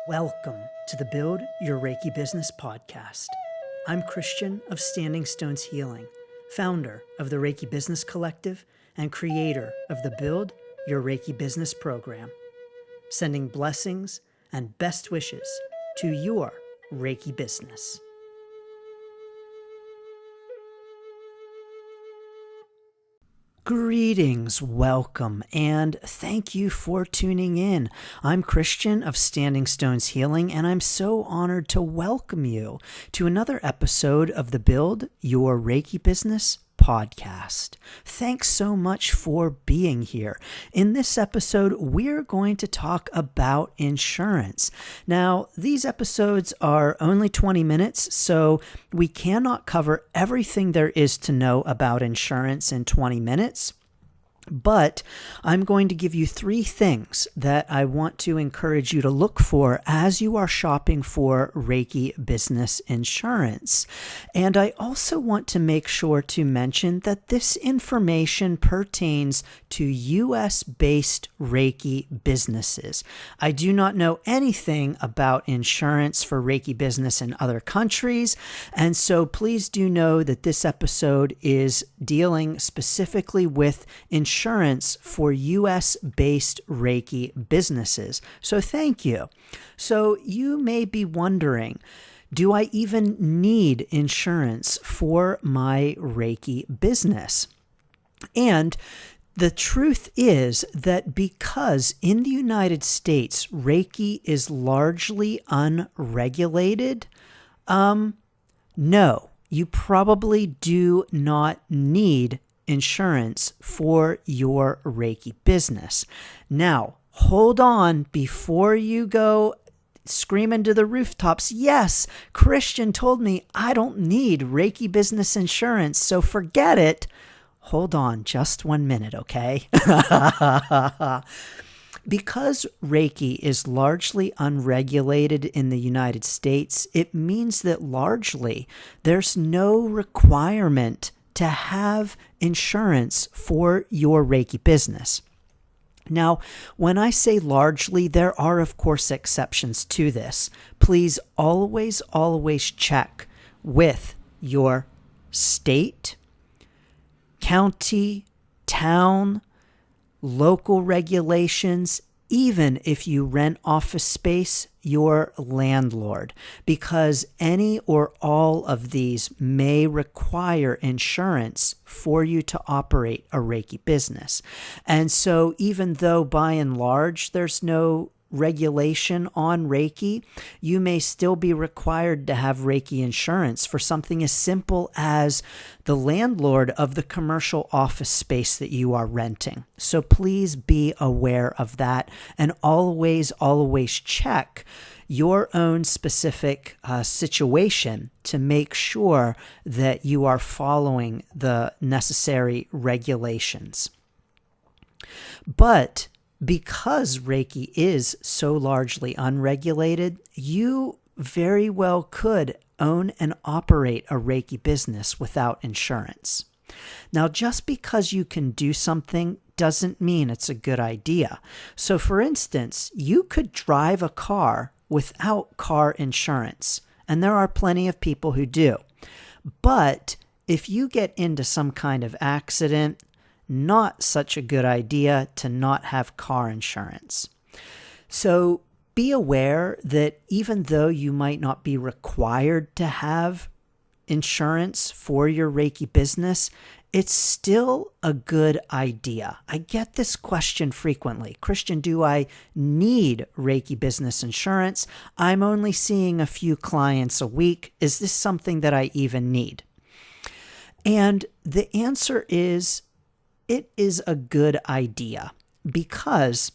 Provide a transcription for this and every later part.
Welcome to the Build Your Reiki Business podcast. I'm Christian of Standing Stones Healing, founder of the Reiki Business Collective and creator of the Build Your Reiki Business program, sending blessings and best wishes to your Reiki business. Greetings, welcome, and thank you for tuning in. I'm Christian of Standing Stones Healing, and I'm so honored to welcome you to another episode of the Build Your Reiki Business podcast. Thanks so much for being here. In this episode, we're going to talk about insurance. Now, these episodes are only 20 minutes, so we cannot cover everything there is to know about insurance in 20 minutes. But I'm going to give you 3 things that I want to encourage you to look for as you are shopping for Reiki business insurance. And I also want to make sure to mention that this information pertains to US-based Reiki businesses. I do not know anything about insurance for Reiki business in other countries, and so please do know that this episode is dealing specifically with insurance for US-based Reiki businesses. So thank you. So you may be wondering, do I even need insurance for my Reiki business? And the truth is that because in the United States, Reiki is largely unregulated, no, you probably do not need insurance for your Reiki business. Now, hold on before you go screaming to the rooftops. Yes, Christian told me I don't need Reiki business insurance, so forget it. Hold on just 1 minute, okay? Because Reiki is largely unregulated in the United States, it means that largely there's no requirement to have insurance for your Reiki business. Now, when I say largely, there are, of course, exceptions to this. Please always check with your state, county, town, local regulations, even if you rent office space, your landlord, because any or all of these may require insurance for you to operate a Reiki business. And so even though by and large there's no regulation on Reiki, you may still be required to have Reiki insurance for something as simple as the landlord of the commercial office space that you are renting. So please be aware of that, and always check your own specific situation to make sure that you are following the necessary regulations. But because Reiki is so largely unregulated, you very well could own and operate a Reiki business without insurance. Now, just because you can do something doesn't mean it's a good idea. So, for instance, you could drive a car without car insurance, and there are plenty of people who do. But if you get into some kind of accident, not such a good idea to not have car insurance. So be aware that even though you might not be required to have insurance for your Reiki business, it's still a good idea. I get this question frequently. Christian, do I need Reiki business insurance? I'm only seeing a few clients a week. Is this something that I even need? And the answer is, it is a good idea because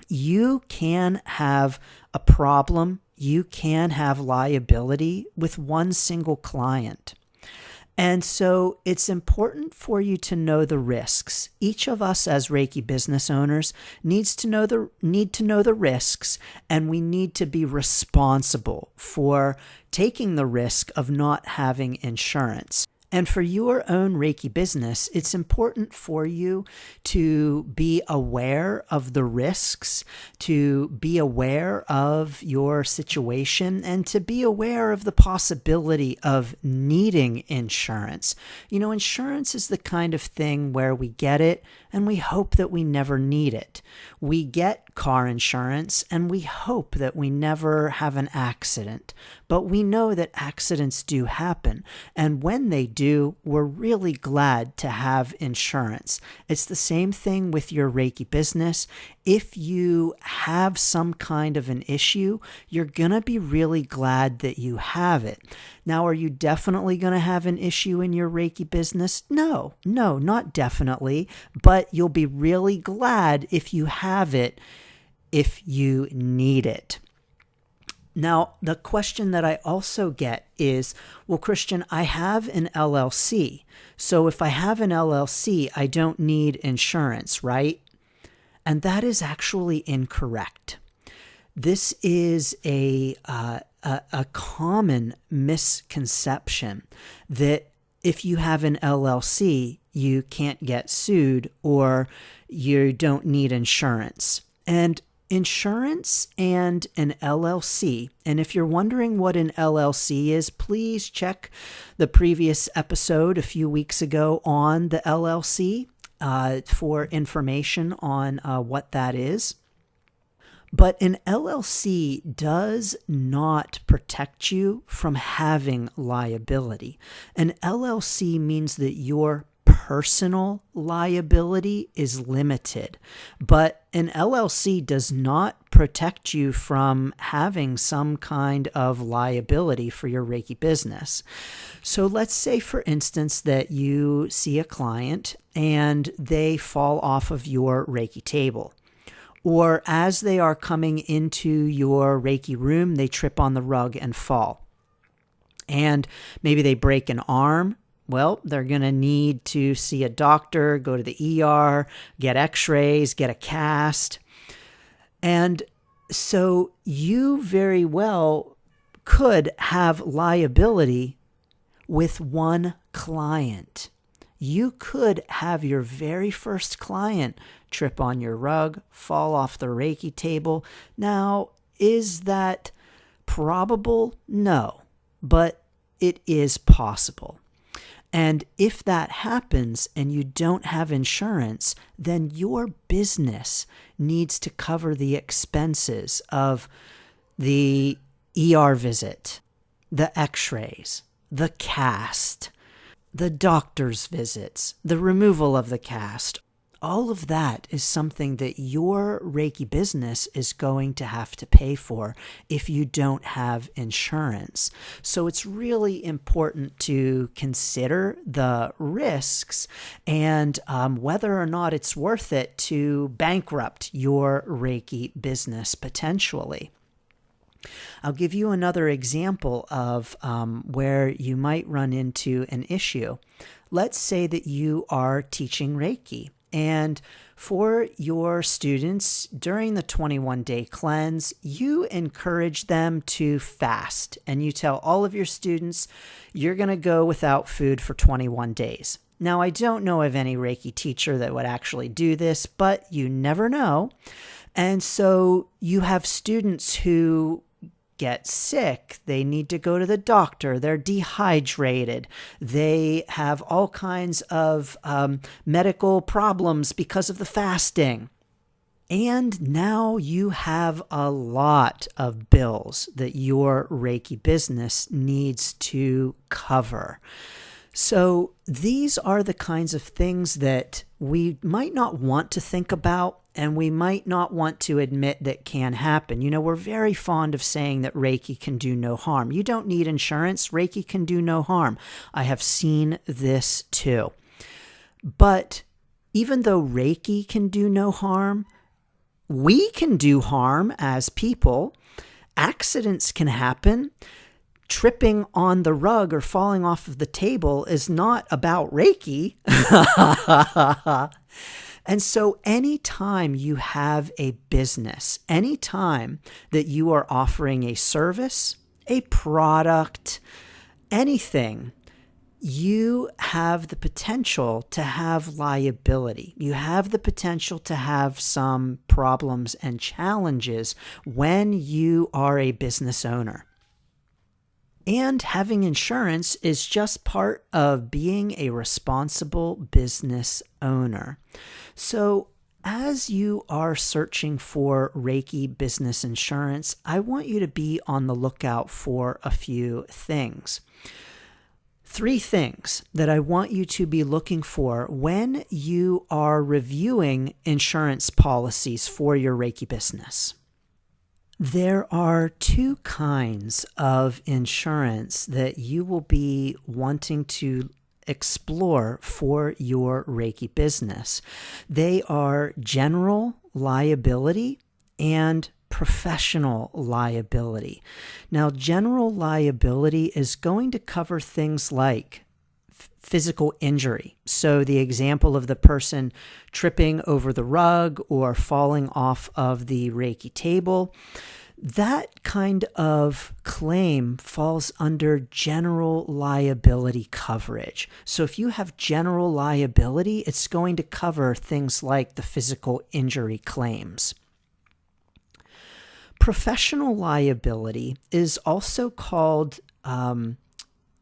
you can have a problem, you can have liability with one single client. And so it's important for you to know the risks. Each of us as Reiki business owners need to know the risks, and we need to be responsible for taking the risk of not having insurance. And for your own Reiki business, it's important for you to be aware of the risks, to be aware of your situation, and to be aware of the possibility of needing insurance. You know, insurance is the kind of thing where we get it and we hope that we never need it. We get car insurance and we hope that we never have an accident. But we know that accidents do happen. And when they do, we're really glad to have insurance. It's the same thing with your Reiki business. If you have some kind of an issue, you're going to be really glad that you have it. Now, are you definitely going to have an issue in your Reiki business? No, not definitely. But you'll be really glad if you have it, if you need it. Now, the question that I also get is, well, Christian, I have an LLC. So if I have an LLC, I don't need insurance, right? And that is actually incorrect. This is a common misconception that if you have an LLC, you can't get sued or you don't need insurance. And insurance and an LLC, and if you're wondering what an LLC is, please check the previous episode a few weeks ago on the LLC for information on what that is. But an LLC does not protect you from having liability. An LLC means that your personal liability is limited, but an LLC does not protect you from having some kind of liability for your Reiki business. So let's say, for instance, that you see a client and they fall off of your Reiki table. Or as they are coming into your Reiki room, they trip on the rug and fall. And maybe they break an arm. Well, they're going to need to see a doctor, go to the ER, get x-rays, get a cast. And so you very well could have liability with one client. You could have your very first client trip on your rug, fall off the Reiki table. Now, is that probable? No, but it is possible. And if that happens and you don't have insurance, then your business needs to cover the expenses of the ER visit, the x-rays, the cast, the doctor's visits, the removal of the cast. All of that is something that your Reiki business is going to have to pay for if you don't have insurance. So it's really important to consider the risks and whether or not it's worth it to bankrupt your Reiki business potentially. I'll give you another example of where you might run into an issue. Let's say that you are teaching Reiki. And for your students during the 21-day cleanse, you encourage them to fast. And you tell all of your students, you're going to go without food for 21 days. Now, I don't know of any Reiki teacher that would actually do this, but you never know. And so you have students who get sick, they need to go to the doctor, they're dehydrated, they have all kinds of medical problems because of the fasting. And now you have a lot of bills that your Reiki business needs to cover. So these are the kinds of things that we might not want to think about and we might not want to admit that can happen. You know, we're very fond of saying that Reiki can do no harm. You don't need insurance. Reiki can do no harm. I have seen this too. But even though Reiki can do no harm, we can do harm as people. Accidents can happen. Tripping on the rug or falling off of the table is not about Reiki. And so anytime you have a business, anytime that you are offering a service, a product, anything, you have the potential to have liability. You have the potential to have some problems and challenges when you are a business owner. And having insurance is just part of being a responsible business owner. So, as you are searching for Reiki business insurance, I want you to be on the lookout for a few things. 3 things that I want you to be looking for when you are reviewing insurance policies for your Reiki business. There are 2 kinds of insurance that you will be wanting to explore for your Reiki business. They are general liability and professional liability. Now, general liability is going to cover things like physical injury. So the example of the person tripping over the rug or falling off of the Reiki table, that kind of claim falls under general liability coverage. So if you have general liability, it's going to cover things like the physical injury claims. Professional liability is also called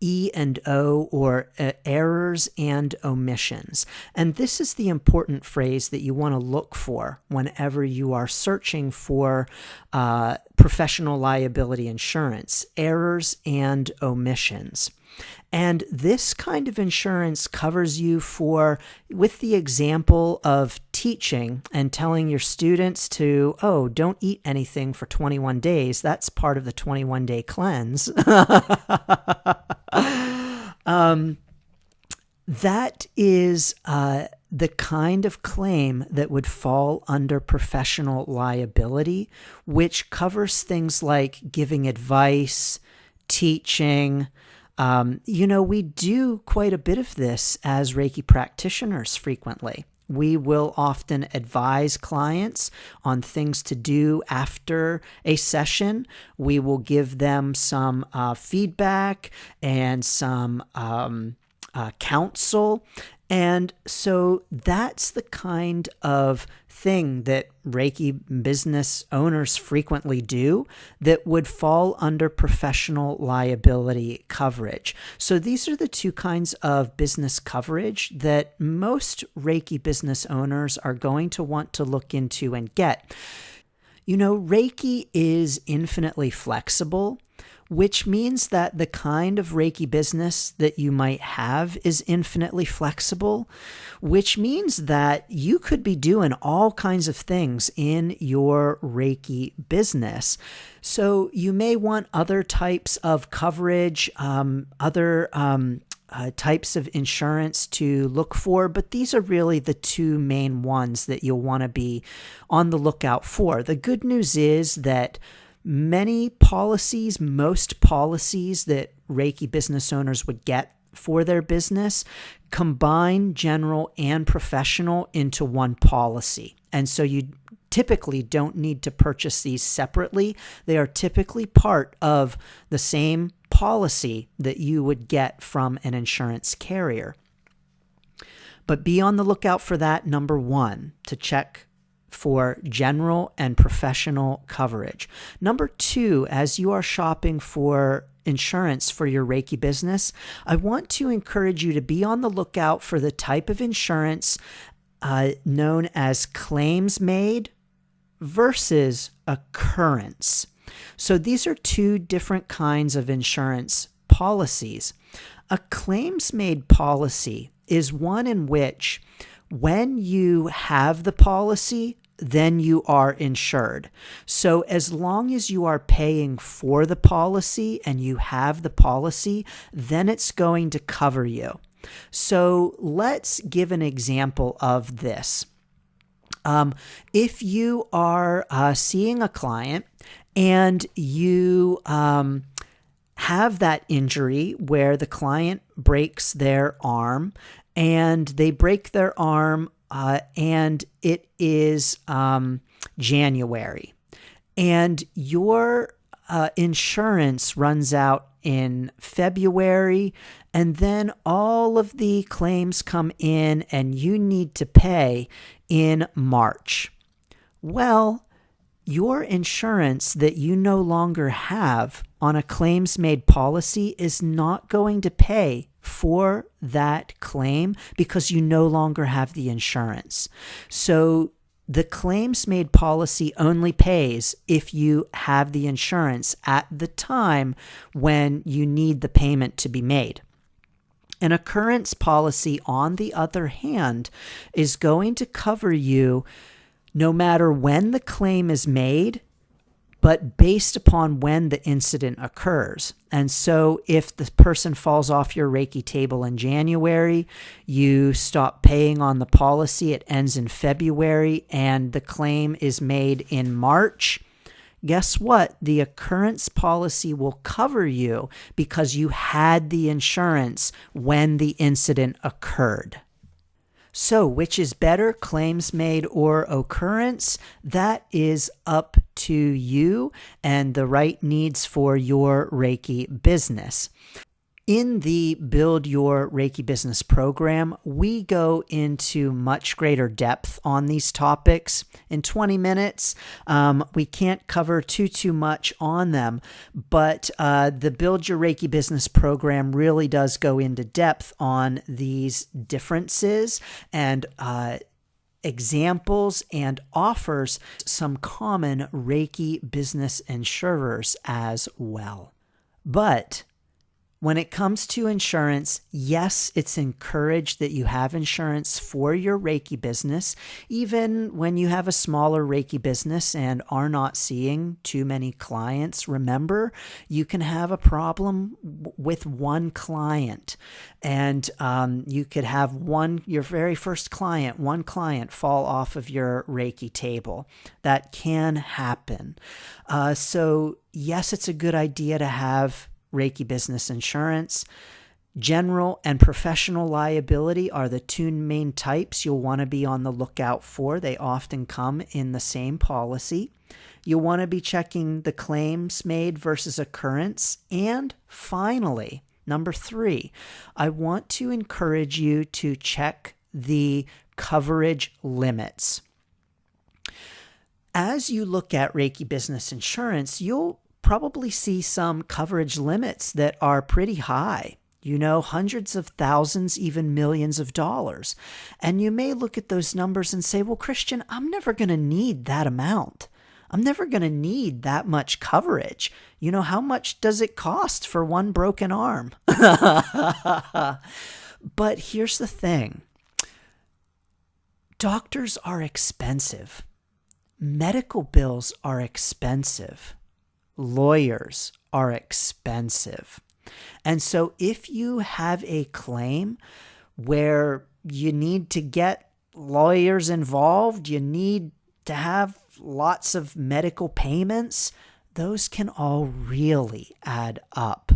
E&O, or errors and omissions. And this is the important phrase that you want to look for whenever you are searching for professional liability insurance: errors and omissions. And this kind of insurance covers you for, with the example of teaching and telling your students to, don't eat anything for 21 days. That's part of the 21-day cleanse. That is the kind of claim that would fall under professional liability, which covers things like giving advice, teaching. We do quite a bit of this as Reiki practitioners frequently. We will often advise clients on things to do after a session. We will give them some feedback and some counsel. And so that's the kind of thing that Reiki business owners frequently do that would fall under professional liability coverage. So these are the 2 kinds of business coverage that most Reiki business owners are going to want to look into and get. Reiki is infinitely flexible, which means that the kind of Reiki business that you might have is infinitely flexible, which means that you could be doing all kinds of things in your Reiki business. So you may want other types of coverage, other types of insurance to look for, but these are really the 2 main ones that you'll want to be on the lookout for. The good news is that most policies that Reiki business owners would get for their business combine general and professional into one policy. And so you typically don't need to purchase these separately. They are typically part of the same policy that you would get from an insurance carrier. But be on the lookout for that, number 1, to check for general and professional coverage. Number 2, as you are shopping for insurance for your Reiki business, I want to encourage you to be on the lookout for the type of insurance known as claims made versus occurrence. So these are 2 different kinds of insurance policies. A claims made policy is one in which when you have the policy, then you are insured. So as long as you are paying for the policy and you have the policy, then it's going to cover you. So let's give an example of this. If you are seeing a client and you have that injury where the client breaks their arm, and they break their arm and it is January, and your insurance runs out in February, and then all of the claims come in and you need to pay in March. Well, your insurance that you no longer have on a claims-made policy is not going to pay for that claim because you no longer have the insurance. So the claims-made policy only pays if you have the insurance at the time when you need the payment to be made. An occurrence policy, on the other hand, is going to cover you no matter when the claim is made, but based upon when the incident occurs. And so if the person falls off your Reiki table in January, you stop paying on the policy, it ends in February, and the claim is made in March, guess what? The occurrence policy will cover you because you had the insurance when the incident occurred. So which is better, claims made or occurrence? That is up to you and the right needs for your Reiki business. In the Build Your Reiki Business program, we go into much greater depth on these topics. In 20 minutes, we can't cover too much on them, but the Build Your Reiki Business program really does go into depth on these differences and examples, and offers some common Reiki business insurers as well. But when it comes to insurance, yes, it's encouraged that you have insurance for your Reiki business, even when you have a smaller Reiki business and are not seeing too many clients. Remember, you can have a problem with one client, and you could have your very first client, one client fall off of your Reiki table. That can happen. So yes, it's a good idea to have Reiki business insurance. General and professional liability are the two main types you'll want to be on the lookout for. They often come in the same policy. You'll want to be checking the claims made versus occurrence. And finally, number 3, I want to encourage you to check the coverage limits. As you look at Reiki business insurance, you'll probably see some coverage limits that are pretty high, hundreds of thousands, even millions of dollars. And you may look at those numbers and say, well, Christian, I'm never going to need that amount. I'm never going to need that much coverage. How much does it cost for one broken arm? But here's the thing. Doctors are expensive. Medical bills are expensive. Lawyers are expensive. And so if you have a claim where you need to get lawyers involved, you need to have lots of medical payments, those can all really add up.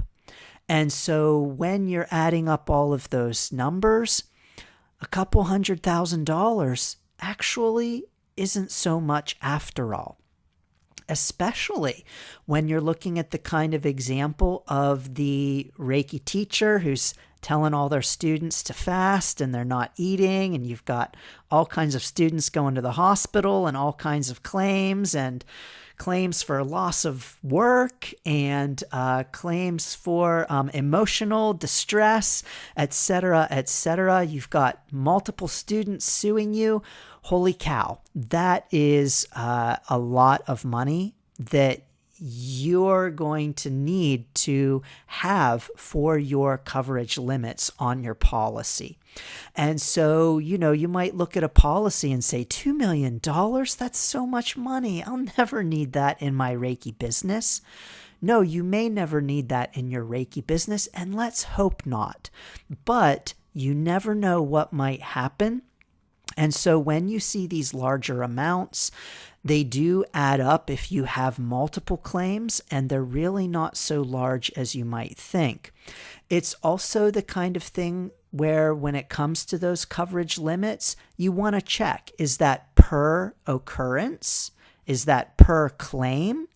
And so when you're adding up all of those numbers, a couple $100,000 actually isn't so much after all. Especially when you're looking at the kind of example of the Reiki teacher who's telling all their students to fast and they're not eating, and you've got all kinds of students going to the hospital and all kinds of claims for loss of work and claims for emotional distress, etc., etc. You've got multiple students suing you. Holy cow, that is a lot of money that you're going to need to have for your coverage limits on your policy. And so, you might look at a policy and say, $2 million, that's so much money. I'll never need that in my Reiki business. No, you may never need that in your Reiki business, and let's hope not. But you never know what might happen. And so when you see these larger amounts, they do add up if you have multiple claims, and they're really not so large as you might think. It's also the kind of thing where when it comes to those coverage limits, you want to check, is that per occurrence? Is that per claim?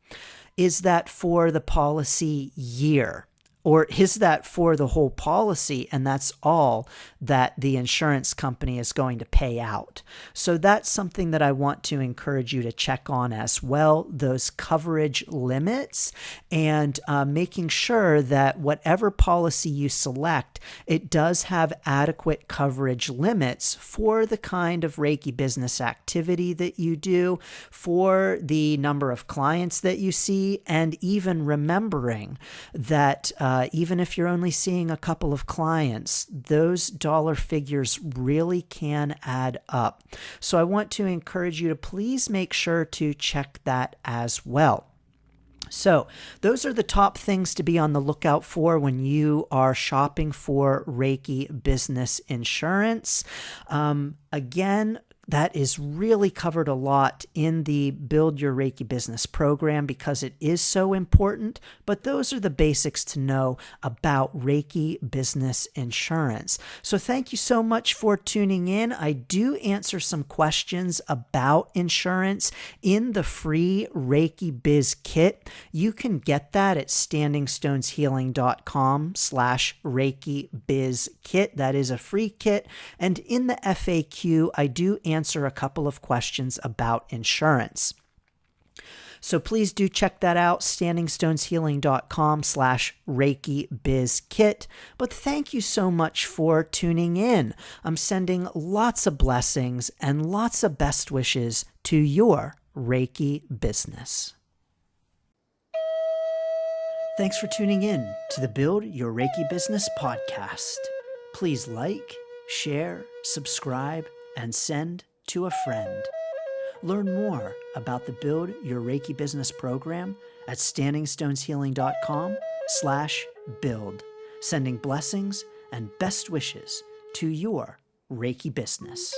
Is that for the policy year? Or is that for the whole policy and that's all that the insurance company is going to pay out? So that's something that I want to encourage you to check on as well, those coverage limits, and making sure that whatever policy you select, it does have adequate coverage limits for the kind of Reiki business activity that you do, for the number of clients that you see, and even remembering that even if you're only seeing a couple of clients, those dollar figures really can add up. So I want to encourage you to please make sure to check that as well. So those are the top things to be on the lookout for when you are shopping for Reiki business insurance. Again, that is really covered a lot in the Build Your Reiki Business program because it is so important, but those are the basics to know about Reiki business insurance. So thank you so much for tuning in. I do answer some questions about insurance in the free Reiki Biz Kit. You can get that at standingstoneshealing.com/Reiki Biz Kit. That is a free kit. And in the FAQ, I do answer a couple of questions about insurance. So please do check that out, standingstoneshealing.com/Reiki Biz Kit. But thank you so much for tuning in. I'm sending lots of blessings and lots of best wishes to your Reiki business. Thanks for tuning in to the Build Your Reiki Business podcast. Please like, share, subscribe, and send to a friend. Learn more about the Build Your Reiki Business program at standingstoneshealing.com/build. Sending blessings and best wishes to your Reiki business.